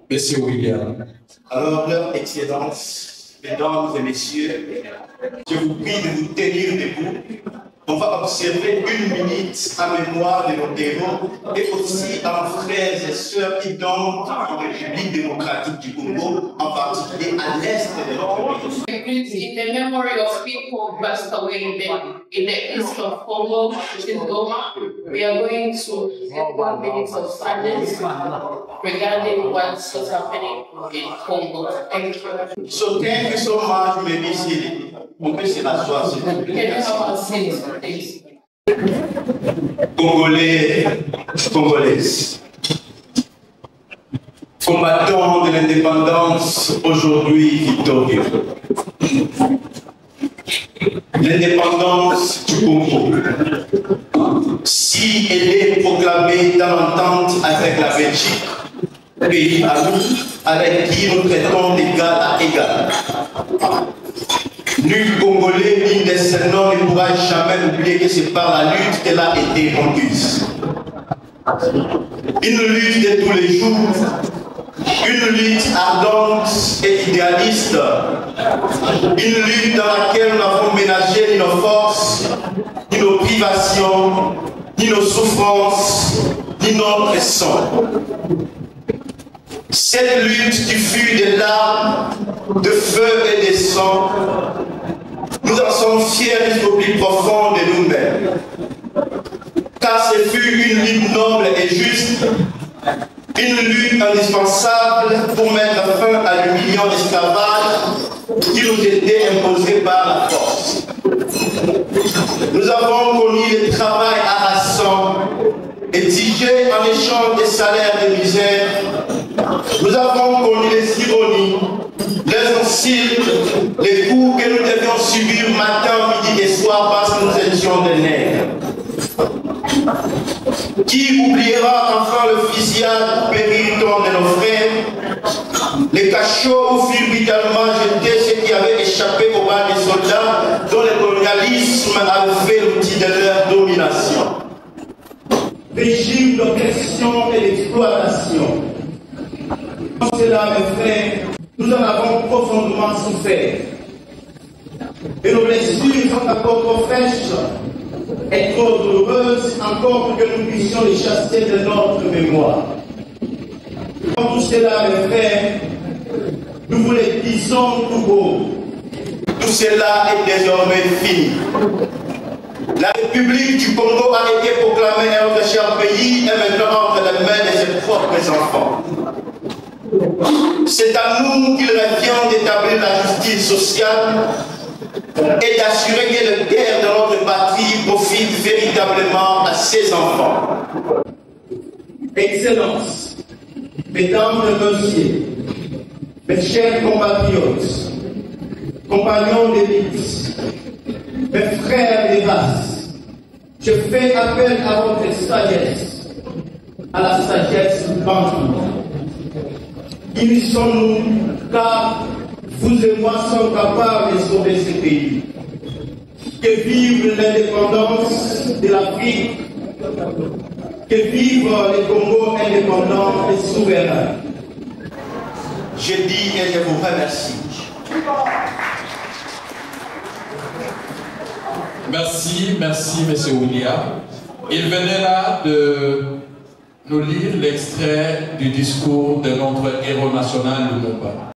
Monsieur William. Alors, Leur Excellence, Mesdames et Messieurs, je vous prie de vous tenir debout. On va observer 1 minute en mémoire de nos héros et aussi à nos frères et sœurs qui dansent en République démocratique du Congo, en particulier à l'est de notre pays. In the memory of people who passed away in the east of Congo, which is Goma, we are going to have 1 minute of silence regarding what's happening in Congo. Thank you. So thank you so much, maybe Siri. On peut se rasseoir, s'il vous plaît. Can you have a seat, please? Congolais, Congolaises, combattants de l'indépendance aujourd'hui victorieux. L'indépendance du Congo, si elle est proclamée dans l'entente avec la Belgique, pays ami avec qui nous traitons d'égal à égal, nul Congolais ni descendant ne pourra jamais oublier que c'est par la lutte qu'elle a été conquise. Une lutte de tous les jours, une lutte ardente et idéaliste, une lutte dans laquelle nous n'avons ménagé ni nos forces, ni nos privations, ni nos souffrances, ni notre sang. Cette lutte qui fut des larmes, de feu et de sang, nous en sommes fiers jusqu'au plus profond de nous-mêmes. Car ce fut une lutte noble et juste, une lutte indispensable pour mettre fin à l'humiliant esclavage qui nous était imposé par la force. Nous avons connu le travail harassant, exigé en échange des salaires de misère. Nous avons connu les ironies, les insultes, les coups que nous devions subir matin, midi et soir parce que nous étions des nègres. Qui oubliera enfin le fusillade périton de nos frères, les cachots où furent brutalement jetés ceux qui avaient échappé au bal des soldats dont le colonialisme avait fait l'outil de leur domination. Régime d'oppression et d'exploitation. Pour cela, mes frères, nous en avons profondément souffert. Et nos blessures sont encore trop fraîches et trop douloureuses encore pour que nous puissions les chasser de notre mémoire. Pour tout cela, mes frères, nous vous les disons tout haut. Tout cela est désormais fini. La République du Congo a été proclamée à notre cher pays et maintenant entre les mains de ses propres enfants. C'est à nous qu'il revient d'établir la justice sociale et d'assurer que le père de notre patrie profite véritablement à ses enfants. Excellences, Mesdames et Messieurs, mes chers compatriotes, compagnons de lutte, mes frères des races, je fais appel à votre sagesse, à la sagesse bantou. Unissons-nous, car vous et moi sommes capables de sauver ce pays. Que vive l'indépendance de l'Afrique, que vive le Congo indépendant et souverain. Je dis et je vous remercie. Merci, Monsieur William. Il venait là de nous lire l'extrait du discours de notre héros national Lumumba.